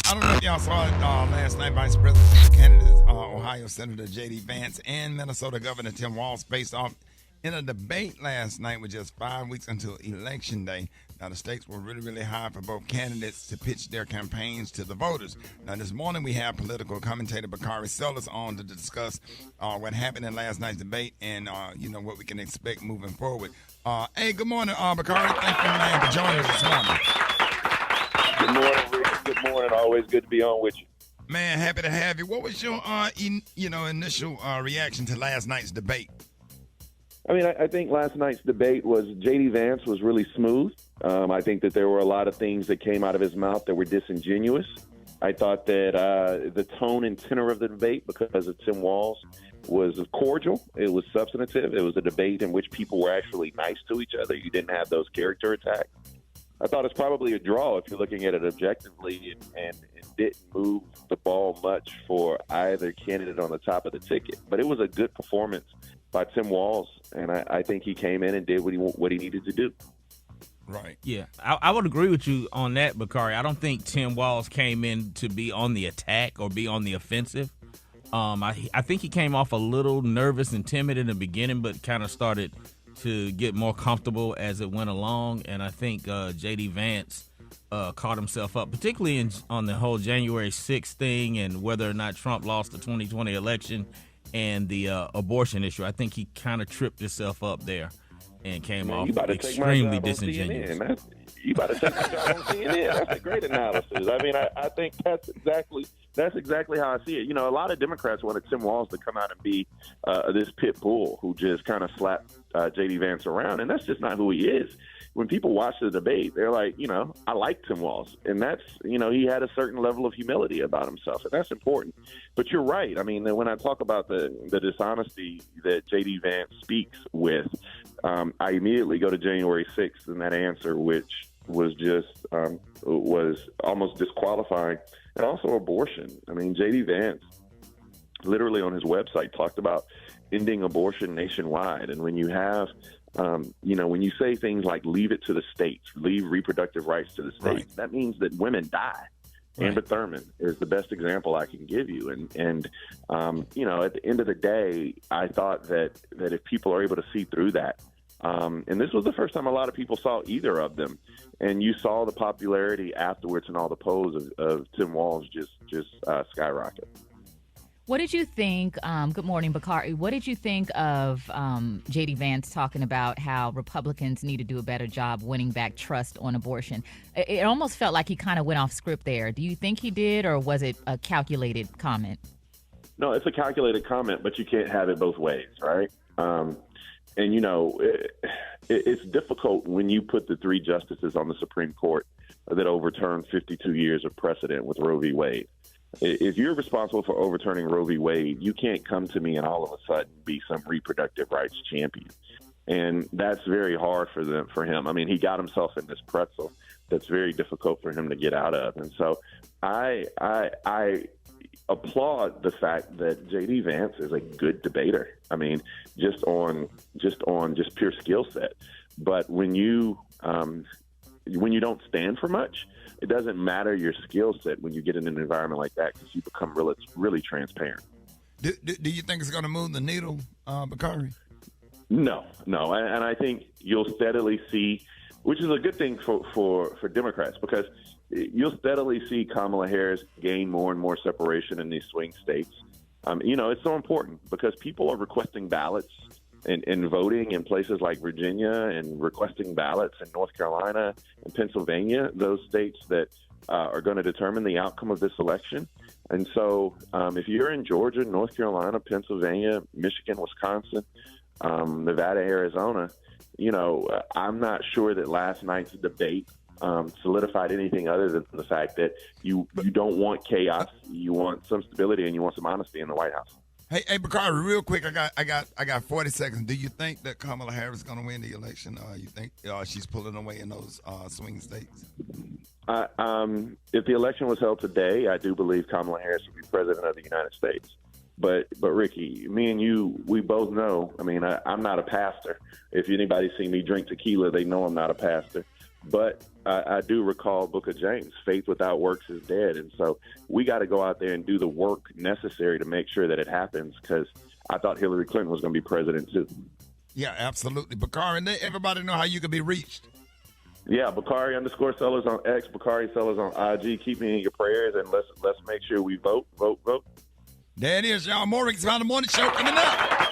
I don't know if y'all saw it last night. Vice President candidate Ohio Senator J.D. Vance and Minnesota Governor Tim Walz faced off in a debate last night with just 5 weeks until Election Day. Now, the stakes were really, really high for both candidates to pitch their campaigns to the voters. Now, this morning we have political commentator Bakari on to discuss what happened in last night's debate and, what we can expect moving forward. Hey, good morning, Bakari. Thank you, man, for joining us this morning. Good morning, Rick. Good morning. Always good to be on with you. Man, happy to have you. What was your, initial reaction to last night's debate? I mean, I think last night's debate was J.D. Vance was really smooth. I think that there were a lot of things that came out of his mouth that were disingenuous. I thought that the tone and tenor of the debate, because of Tim Walz, was cordial. It was substantive. It was a debate in which people were actually nice to each other. You didn't have those character attacks. I thought it's probably a draw if you're looking at it objectively and didn't move the ball much for either candidate on the top of the ticket. But it was a good performance by Tim Walz, and I think he came in and did what he needed to do. Right. Yeah, I would agree with you on that, Bakari. I don't think Tim Walz came in to be on the attack or be on the offensive. I think he came off a little nervous and timid in the beginning, but kind of started to get more comfortable as it went along. And I think J.D. Vance caught himself up, particularly on the whole January 6th thing and whether or not Trump lost the 2020 election and the abortion issue. I think he kind of tripped himself up there and came off extremely disingenuous. You about to take my job on CNN. That's a great analysis. I mean, I think that's exactly how I see it. You know, a lot of Democrats wanted Tim Walz to come out and be this pit bull who just kind of slapped J.D. Vance around, and that's just not who he is. When people watch the debate, they're like, I like Tim Walz, and that's, he had a certain level of humility about himself, and that's important. But you're right. I mean, when I talk about the dishonesty that J.D. Vance speaks with, I immediately go to January 6th and that answer, which was just was almost disqualifying, and also abortion. I mean, J.D. Vance literally on his website talked about ending abortion nationwide, and when you have when you say things like leave it to the states, leave reproductive rights to the states, right, that means that women die. Right. Amber Thurman is the best example I can give you. And at the end of the day, I thought that if people are able to see through that, and this was the first time a lot of people saw either of them, and you saw the popularity afterwards and all the polls of Tim Walz just skyrocket. What did you think? Good morning, Bakari. What did you think of J.D. Vance talking about how Republicans need to do a better job winning back trust on abortion? It almost felt like he kind of went off script there. Do you think he did, or was it a calculated comment? No, it's a calculated comment, but you can't have it both ways, right? It's difficult when you put the three justices on the Supreme Court that overturned 52 years of precedent with Roe v. Wade. If you're responsible for overturning Roe v. Wade, you can't come to me and all of a sudden be some reproductive rights champion. And that's very hard for him. I mean, he got himself in this pretzel that's very difficult for him to get out of. And so I applaud the fact that J.D. Vance is a good debater. I mean, just on pure skill set. But when you don't stand for much, it doesn't matter your skill set when you get in an environment like that, because you become really transparent. Do you think it's going to move the needle, Bakari? No. And I think you'll steadily see, which is a good thing for Democrats, because you'll steadily see Kamala Harris gain more and more separation in these swing states. It's so important because people are requesting ballots and voting in places like Virginia and requesting ballots in North Carolina and Pennsylvania, those states that are going to determine the outcome of this election. And so if you're in Georgia, North Carolina, Pennsylvania, Michigan, Wisconsin, Nevada, Arizona, I'm not sure that last night's debate solidified anything other than the fact that you don't want chaos, you want some stability, and you want some honesty in the White House. Hey, Bakari, real quick, I got 40 seconds. Do you think that Kamala Harris is going to win the election? You think she's pulling away in those swing states? If the election was held today, I do believe Kamala Harris would be president of the United States. But Ricky, me and you, we both know. I mean, I'm not a pastor. If anybody see me drink tequila, they know I'm not a pastor. But I do recall Book of James, faith without works is dead. And so we got to go out there and do the work necessary to make sure that it happens, because I thought Hillary Clinton was going to be president too. Yeah, absolutely. Bakari, and everybody know how you can be reached. Yeah, Bakari _Sellers on X, Bakari Sellers on IG. Keep me in your prayers, and let's make sure we vote. There it is, y'all. More Rickey Smiley Morning Show coming up.